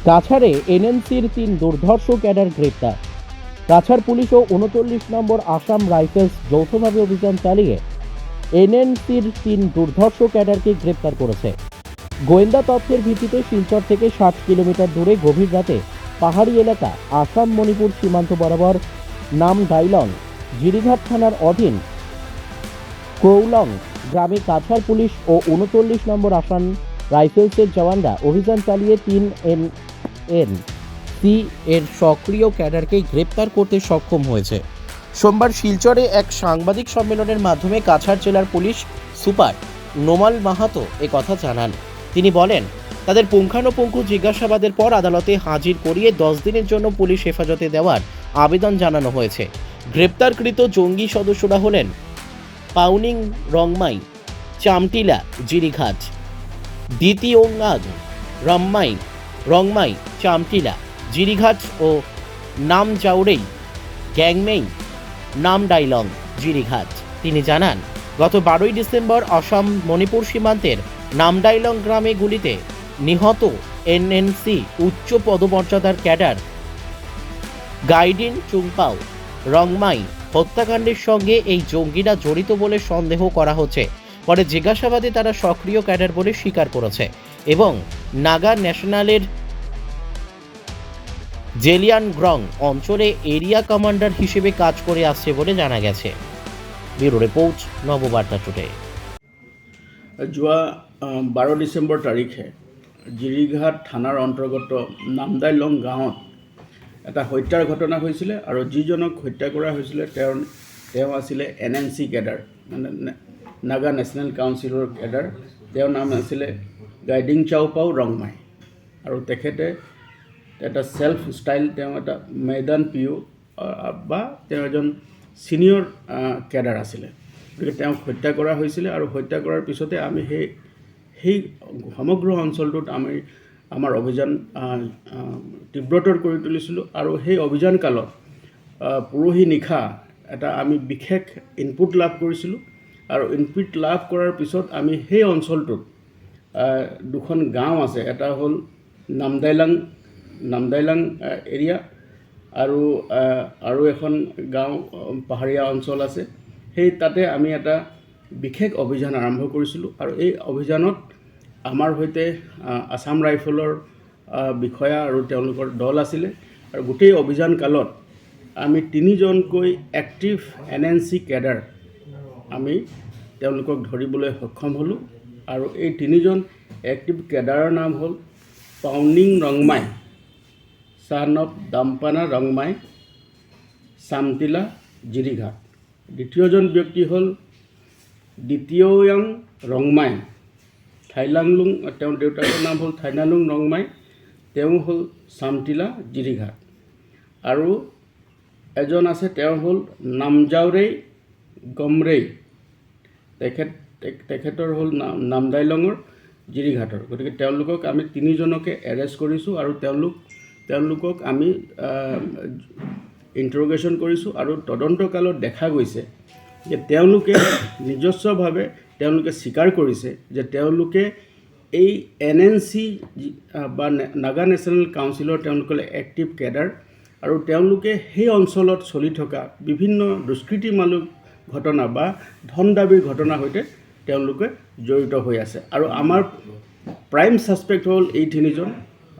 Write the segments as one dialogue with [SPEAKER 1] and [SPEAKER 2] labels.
[SPEAKER 1] কাছাড়ে এনএনসির 3 দুর্ধর্ষ ক্যাডার গ্রেপ্তার। কাছাড় পুলিশ ও 39 নম্বর আসাম রাইফেলস যৌথভাবে অভিযান চালিয়ে এনএনসির 3 দুর্ধর্ষ ক্যাডারকে গ্রেপ্তার করেছে। গোয়েন্দা তথ্যের ভিত্তিতে শিলচর থেকে 60 কিলোমিটার দূরে গভীর রাতে পাহাড়ি এলাকা আসাম মণিপুর সীমান্ত বরাবর নামদাইলং জিরিঘাট থানার অধীন কৌলং গ্রামে কাছাড় পুলিশ ও 39 নম্বর আসাম রাইফেলসের জওয়ানরা অভিযান চালিয়ে 3 এনএনসি এর সক্রিয় ক্যাডারকে গ্রেপ্তার করতে সক্ষম হয়েছে। সোমবার শিলচরে এক সাংবাদিক সম্মেলনের মাধ্যমে কাছাড় জেলার পুলিশ সুপার নোমাল মাহাতো কথা জানান। তিনি বলেন, তাদের পুঙ্খানুপুঙ্খ জিজ্ঞাসাবাদের পর আদালতে হাজির করিয়ে 10 দিনের জন্য পুলিশ হেফাজতে দেওয়ার আবেদন জানানো হয়েছে। গ্রেপ্তারকৃত জঙ্গি সদস্যরা হলেন পাউনিং রংমাই, চামটিলা জিরিঘাট, দ্বিতীয়ঙ্গাগ রংমাই চামটিলা জিরিঘাট ও নামজাউরেই গ্যাংমেই নামডাইলং জিরিঘাট। তিনি জানান, গত 12ই ডিসেম্বর আসাম মণিপুর সীমান্তের নামডাইলং গ্রামে গুলিতে নিহত এনএনসি উচ্চ পদমর্যাদার ক্যাডার গাইডিন চুংপাও রংমাই হত্যাকাণ্ডের সঙ্গে এই জঙ্গিরা জড়িত বলে সন্দেহ করা হচ্ছে। পরে জিজ্ঞাসাবাদে তারা সক্রিয় ক্যাডার বলে স্বীকার করেছে এবং নাগা ন্যাশনালের জেলিয়ানগ্রং অঞ্চলে এরিয়া কমান্ডার হিসেবে কাজ করে আসছে বলে জানা গেছে। Bureau report নৱবাৰ্তা today.
[SPEAKER 2] যোৱা 12 ডিচেম্বৰ তাৰিখে জিৰিঘাট থানাৰ অন্তৰ্গত নামদাইলং গাঁৱত এটা হত্যাৰ ঘটনা হৈছিলে আৰু যিজনক হত্যা কৰা হৈছিলে তেওঁ আছিলে এনএনচি কেডাৰ, মানে নাগা নেশ্যনেল কাউন্সিলৰ কেডাৰ। তেওঁৰ নাম আছিলে গাইডিং চাওপাও ৰংমাই আৰু তেখেতে এটা সেলফ ষ্টাইল, তেওঁ এটা মৈদান পিঅ বা তেওঁ এজন সিনিয়ৰ কেডাৰ আছিলে। গতিকে তেওঁক হত্যা কৰা হৈছিলে আৰু হত্যা কৰাৰ পিছতে আমি সেই সমগ্ৰ অঞ্চলটোত আমাৰ অভিযান তীব্ৰতৰ কৰি তুলিছিলোঁ। আৰু সেই অভিযান কালত পৰহি নিশা এটা আমি বিশেষ ইনপুট লাভ কৰিছিলোঁ আৰু ইনপুট লাভ কৰাৰ পিছত আমি সেই অঞ্চলটোত দুখন গাঁও আছে, এটা হ'ল নামদাইলং এৰিয়া আৰু এখন গাঁও পাহাৰীয়া অঞ্চল আছে। সেই তাতে আমি এটা বিশেষ অভিযান আৰম্ভ কৰিছিলোঁ আৰু এই অভিযানত আমাৰ সৈতে আসাম ৰাইফলৰ বিষয়া আৰু তেওঁলোকৰ দল আছিলে। আৰু গোটেই অভিযান কালত আমি 3জনকৈ এক্টিভ এনএনচি কেডাৰ আমি তেওঁলোকক ধৰিবলৈ সক্ষম হ'লোঁ। আৰু এই 3জন এক্টিভ কেডাৰৰ নাম হ'ল পাউনিং ৰংমাই, চান অফ দাম্পানা ৰংমাই, চামটিলা জিৰিঘাট। দ্বিতীয়জন ব্যক্তি হ'ল দ্বিতীয়য়াং ৰংমাই, থাইলাংলুং, তেওঁৰ দেউতাকৰ নাম হ'ল থাইনালুং ৰংমাই, তেওঁ হ'ল চামটিলা জিৰিঘাট। আৰু এজন আছে, তেওঁ হ'ল নামজাউৰেই গমৰেই, তেখেতৰ হ'ল নামদাইলঙৰ জিৰিঘাটৰ। গতিকে তেওঁলোকক আমি 3জনকে এৰেষ্ট কৰিছোঁ আৰু তেওঁলোকক আমি ইণ্টাৰগেশ্যন কৰিছোঁ। আৰু তদন্তকালত দেখা গৈছে যে তেওঁলোকে নিজস্বভাৱে স্বীকাৰ কৰিছে যে তেওঁলোকে এই এনএনচি বা নাগা নেশ্যনেল কাউন্সিলৰ তেওঁলোকে এক্টিভ কেডাৰ আৰু তেওঁলোকে সেই অঞ্চলত চলি থকা বিভিন্ন দুষ্কৃতিমূলক ঘটনা বা ধন দাবীৰ ঘটনাৰ সৈতে তেওঁলোকে জড়িত হৈ আছে। আৰু আমাৰ প্ৰাইম ছাছপেক্ট হ'ল এই 3জন,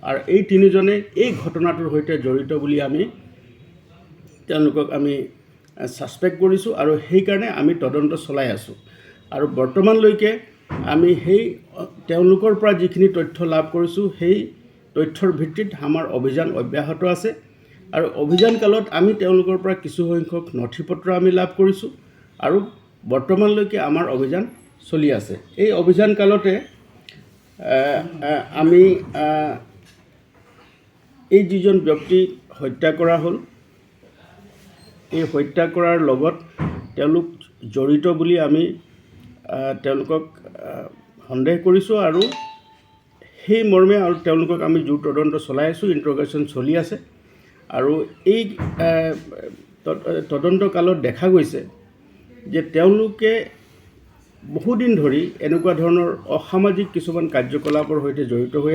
[SPEAKER 2] আৰু এই 3জনে এই ঘটনাটোৰ সৈতে জড়িত বুলি তেওঁলোকক আমি ছাছপেক্ট কৰিছোঁ আৰু সেইকাৰণে আমি তদন্ত চলাই আছোঁ। আৰু বৰ্তমানলৈকে আমি তেওঁলোকৰ পৰা যিখিনি তথ্য লাভ কৰিছোঁ সেই তথ্যৰ ভিত্তিত আমাৰ অভিযান অব্যাহত আছে। আৰু অভিযান কালত আমি তেওঁলোকৰ পৰা কিছুসংখ্যক নথি পত্ৰ আমি লাভ কৰিছোঁ আৰু বৰ্তমানলৈকে আমাৰ অভিযান চলি আছে। এই অভিযান কালতে আমি এই যিজন ব্যক্তিক হত্যা কৰা হ'ল, এই হত্যা কৰাৰ লগত তেওঁলোক জড়িত বুলি আমি তেওঁলোকক সন্দেহ কৰিছোঁ আৰু সেই মৰ্মে আৰু তেওঁলোকক আমি জোৰ তদন্ত চলাই আছোঁ, ইণ্টাৰগেশ্যন চলি আছে। আৰু এই তদন্ত কালত দেখা গৈছে যে তেওঁলোকে বহুদিন ধৰি এনেকুৱা ধৰণৰ অসামাজিক কিছুমান কাৰ্যকলাপৰ সৈতে জড়িত হৈ